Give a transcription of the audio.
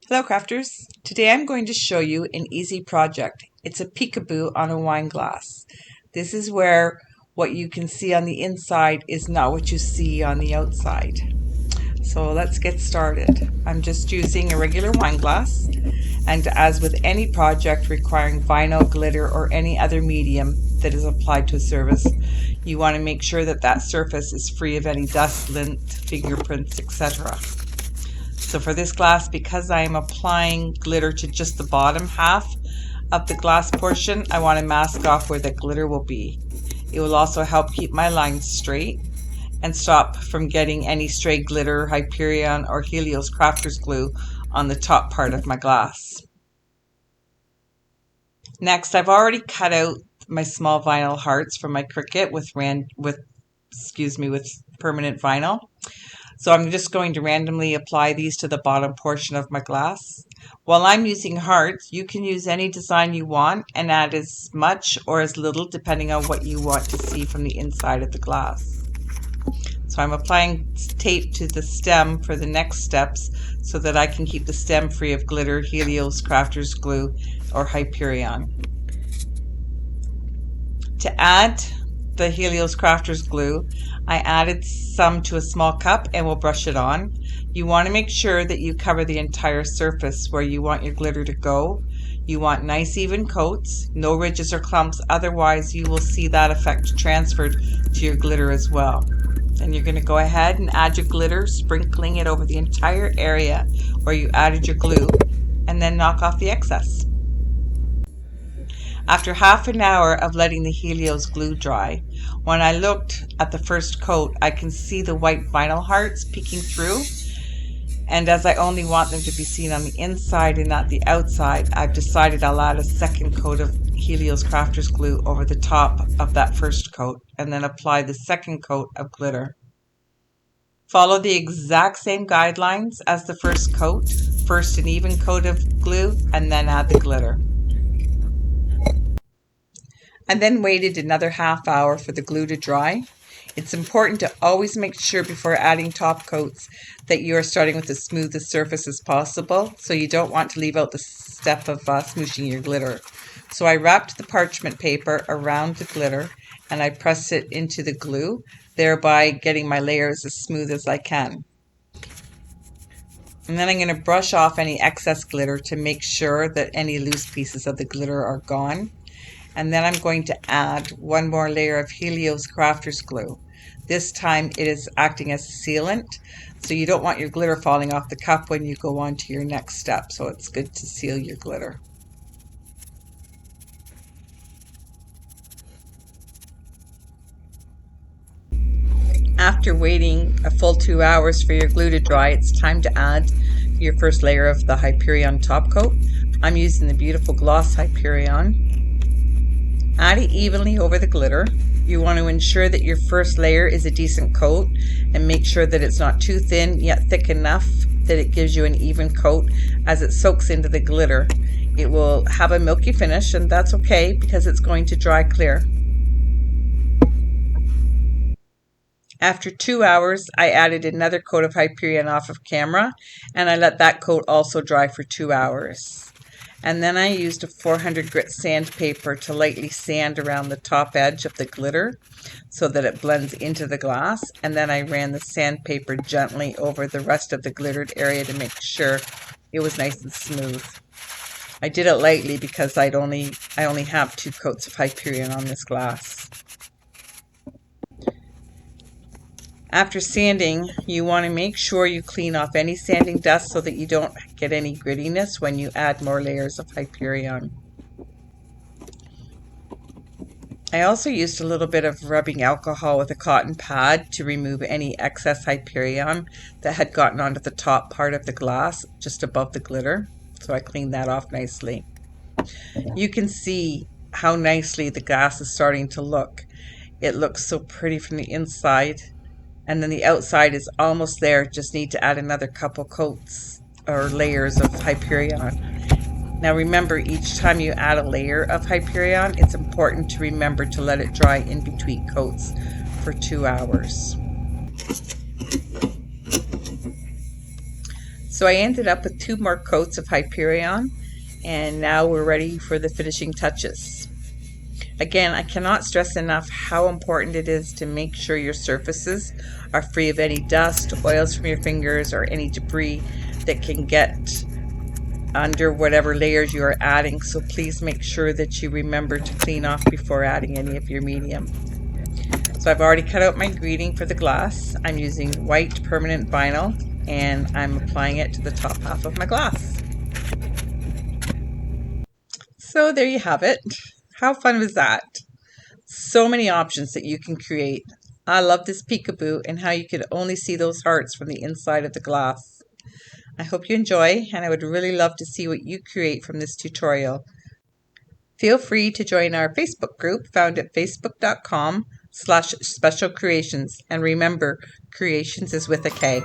Hello crafters! Today I'm going to show you an easy project. It's a peekaboo on a wine glass. This is where what you can see on the inside is not what you see on the outside. So let's get started. I'm just using a regular wine glass, and as with any project requiring vinyl, glitter, or any other medium that is applied to a surface, you want to make sure that that surface is free of any dust, lint, fingerprints, etc. So for this glass, because I am applying glitter to just the bottom half of the glass portion, I want to mask off where the glitter will be. It will also help keep my lines straight and stop from getting any stray glitter, Hyperion, or Helios crafter's glue on the top part of my glass. Next, I've already cut out my small vinyl hearts from my Cricut with permanent vinyl. So I'm just going to randomly apply these to the bottom portion of my glass. While I'm using hearts, you can use any design you want and add as much or as little depending on what you want to see from the inside of the glass. So I'm applying tape to the stem for the next steps so that I can keep the stem free of glitter, Helios, crafter's glue, or Hyperion. To add the Helios crafter's glue, I added some to a small cup and will brush it on. You want to make sure that you cover the entire surface where you want your glitter to go. You want nice even coats, no ridges or clumps, otherwise you will see that effect transferred to your glitter as well. And you're going to go ahead and add your glitter, sprinkling it over the entire area where you added your glue, and then knock off the excess. After half an hour of letting the Helios glue dry, when I looked at the first coat, I can see the white vinyl hearts peeking through. And as I only want them to be seen on the inside and not the outside, I've decided I'll add a second coat of Helios crafter's glue over the top of that first coat and then apply the second coat of glitter. Follow the exact same guidelines as the first coat. First an even coat of glue and then add the glitter. I then waited another half hour for the glue to dry. It's important to always make sure before adding top coats that you are starting with the smoothest surface as possible, so you don't want to leave out the step of smooshing your glitter. So I wrapped the parchment paper around the glitter and I pressed it into the glue, thereby getting my layers as smooth as I can. And then I'm going to brush off any excess glitter to make sure that any loose pieces of the glitter are gone. And then I'm going to add one more layer of Helios crafter's glue. This time it is acting as a sealant, so you don't want your glitter falling off the cup when you go on to your next step, so it's good to seal your glitter. After waiting a full 2 hours for your glue to dry, it's time to add your first layer of the Hyperion top coat. I'm using the beautiful gloss Hyperion. Add it evenly over the glitter. You want to ensure that your first layer is a decent coat and make sure that it's not too thin yet thick enough that it gives you an even coat. As it soaks into the glitter, it will have a milky finish, and that's okay because it's going to dry clear. After 2 hours, I added another coat of Hyperion off of camera, and I let that coat also dry for 2 hours. And then I used a 400 grit sandpaper to lightly sand around the top edge of the glitter so that it blends into the glass. And then I ran the sandpaper gently over the rest of the glittered area to make sure it was nice and smooth. I did it lightly because I only have 2 coats of Hyperion on this glass. After sanding, you want to make sure you clean off any sanding dust so that you don't get any grittiness when you add more layers of Hyperion. I also used a little bit of rubbing alcohol with a cotton pad to remove any excess Hyperion that had gotten onto the top part of the glass just above the glitter. So I cleaned that off nicely. You can see how nicely the glass is starting to look. It looks so pretty from the inside. And then the outside is almost there. Just need to add another couple coats or layers of Hyperion. Now remember, each time you add a layer of Hyperion, it's important to remember to let it dry in between coats for 2 hours. So I ended up with 2 more coats of Hyperion, and now we're ready for the finishing touches. Again, I cannot stress enough how important it is to make sure your surfaces are free of any dust, oils from your fingers, or any debris that can get under whatever layers you are adding. So please make sure that you remember to clean off before adding any of your medium. So I've already cut out my greeting for the glass. I'm using white permanent vinyl and I'm applying it to the top half of my glass. So there you have it. How fun was that? So many options that you can create. I love this peekaboo and how you could only see those hearts from the inside of the glass. I hope you enjoy, and I would really love to see what you create from this tutorial. Feel free to join our Facebook group found at facebook.com/specialcreations, and remember, creations is with a K.